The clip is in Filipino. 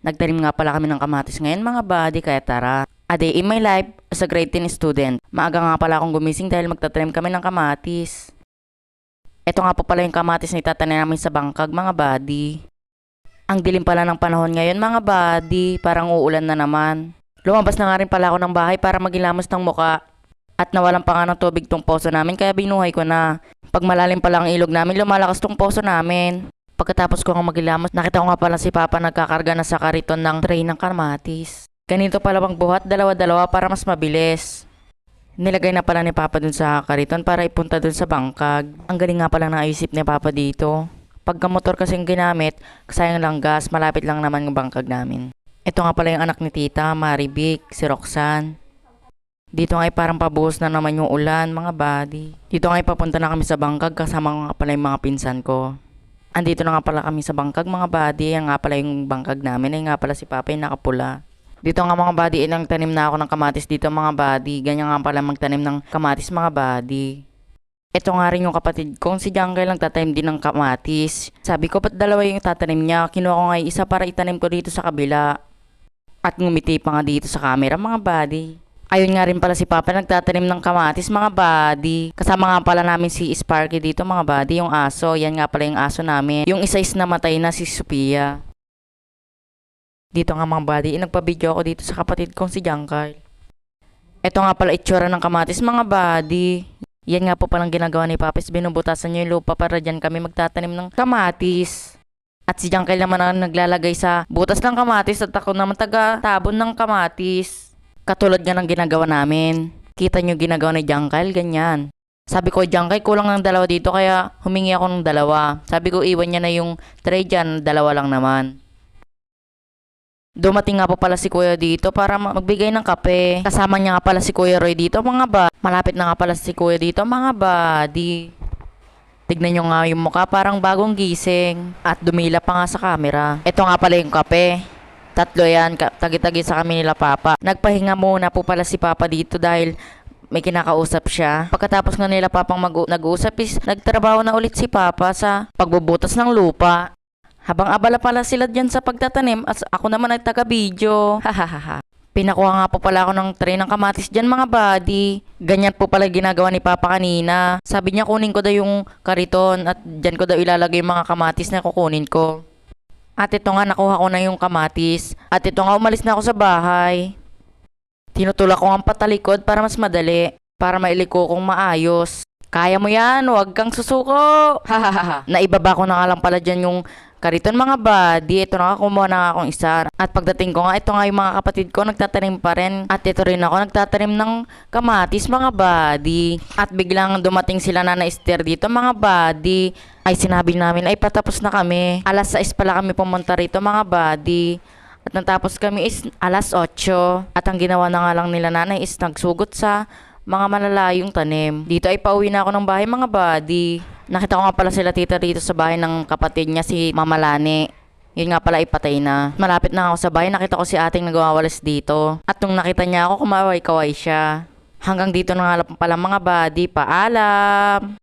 Nagtanim nga pala kami ng kamatis ngayon mga buddy, kaya tara. A day in my life as a grade 10 student. Maaga nga pala akong gumising dahil magtatanim kami ng kamatis. Ito nga po pala yung kamatis na itatanim namin sa bangkag mga buddy. Ang dilim pala ng panahon ngayon mga buddy, parang uulan na naman. Lumabas na nga rin pala ako ng bahay para maghilamos ng muka. At nawalan pa nga ng tubig tong poso namin kaya binuhay ko na. Pag malalim pala ang ilog namin, lumalakas tong poso namin. Pagkatapos ko nga maghilamos, nakita ko nga pala si Papa nagkakarga na sa kariton ng tray ng kamatis. Ganito pala bang buhat, dalawa-dalawa para mas mabilis. Nilagay na pala ni Papa dun sa kariton para ipunta dun sa bangkag. Ang galing nga pala naisip ni Papa dito. Pagka motor kasing ginamit, sayang lang gas, malapit lang naman yung bangkag namin. Ito nga pala yung anak ni Tita, Marivic, si Roxanne. Dito nga ay parang pabuhos na naman yung ulan, mga buddy. Dito nga ay papunta na kami sa bangkag kasama nga pala yung mga pinsan ko. Andito na nga pala kami sa bangkag, mga buddy. Yan nga pala yung bangkag namin. Ay nga pala si Papa yung nakapula. Dito nga mga buddy, ilang tanim na ako ng kamatis dito mga buddy. Ganyan nga pala magtanim ng kamatis mga buddy. Ito nga rin yung kapatid kong si Jungle lang tatanim din ng kamatis. Sabi ko, ba't dalawa yung tatanim niya? Kinuha ko nga yung isa para itanim ko dito sa kabila. At ngumiti pa nga dito sa camera mga buddy. Ayun nga rin pala si Papa nagtatanim ng kamatis mga buddy. Kasama nga pala namin si Sparky dito mga buddy, yung aso. Yan nga pala yung aso namin. Yung isa is namatay na si Sophia. Dito nga mga buddy, nagpa-video ako dito sa kapatid kong si Jungle. Ito nga pala itsura ng kamatis mga buddy. Yan nga po palang ginagawa ni Papis, binubutasan niya yung lupa para dyan kami magtatanim ng kamatis. At si Jungle naman ang naglalagay sa butas ng kamatis at ako naman taga-tabon ng kamatis. Katulad nga ng ginagawa namin. Kita nyo ginagawa ni Jungle, ganyan. Sabi ko, Jungle, kulang ng dalawa dito kaya humingi ako ng dalawa. Sabi ko, iwan niya na yung tray dyan, dalawa lang naman. Dumating nga po pala si Kuya dito para magbigay ng kape. Kasama niya nga pala si Kuya Roy dito mga ba. Malapit na nga pala si Kuya dito mga buddy. Tignan nyo nga yung mukha parang bagong gising. At dumila pa nga sa camera. Ito nga pala yung kape. Tatlo yan, tagi-tagi sa kami nila Papa. Nagpahinga muna po pala si Papa dito dahil may kinakausap siya. Pagkatapos nga nila Papang nag-uusap is nagtrabaho na ulit si Papa sa pagbubutas ng lupa. Habang abala pala sila dyan sa pagtatanim at ako naman ay taga-video. Hahaha. Pinakuha nga po pala ako ng tray ng kamatis dyan mga buddy. Ganyan po pala ginagawa ni Papa kanina. Sabi niya kunin ko daw yung kariton at dyan ko daw ilalagay yung mga kamatis na kukunin ko. At ito nga nakuha ko na yung kamatis. At ito nga umalis na ako sa bahay. Tinutulak ko ang patalikod para mas madali. Para mailiko kong maayos. Kaya mo yan, huwag kang susuko. Hahaha. Naibaba ko na nga lang pala dyan yung kariton mga buddy. Ito na nga, kumuha na nga akong isa. At pagdating ko nga, ito nga yung mga kapatid ko nagtatanim pa rin. At ito rin ako nagtatanim ng kamatis mga buddy. At biglang dumating sila na Esther dito mga buddy. Ay sinabi namin ay patapos na kami. Alas 6 pala kami pumunta rito mga buddy. At natapos kami is alas 8. At ang ginawa na nga lang nila nanay is nagsugot sa mga malalayong tanim. Dito ay pauwi na ako ng bahay mga buddy. Nakita ko nga pala sila tita dito sa bahay ng kapatid niya si Mama Lani. Yun nga pala ipatay na. Malapit na ako sa bahay, nakita ko si ating nagwawalis dito. At nung nakita niya ako, kumaway-kaway siya. Hanggang dito na nga pala mga buddy. Paalam!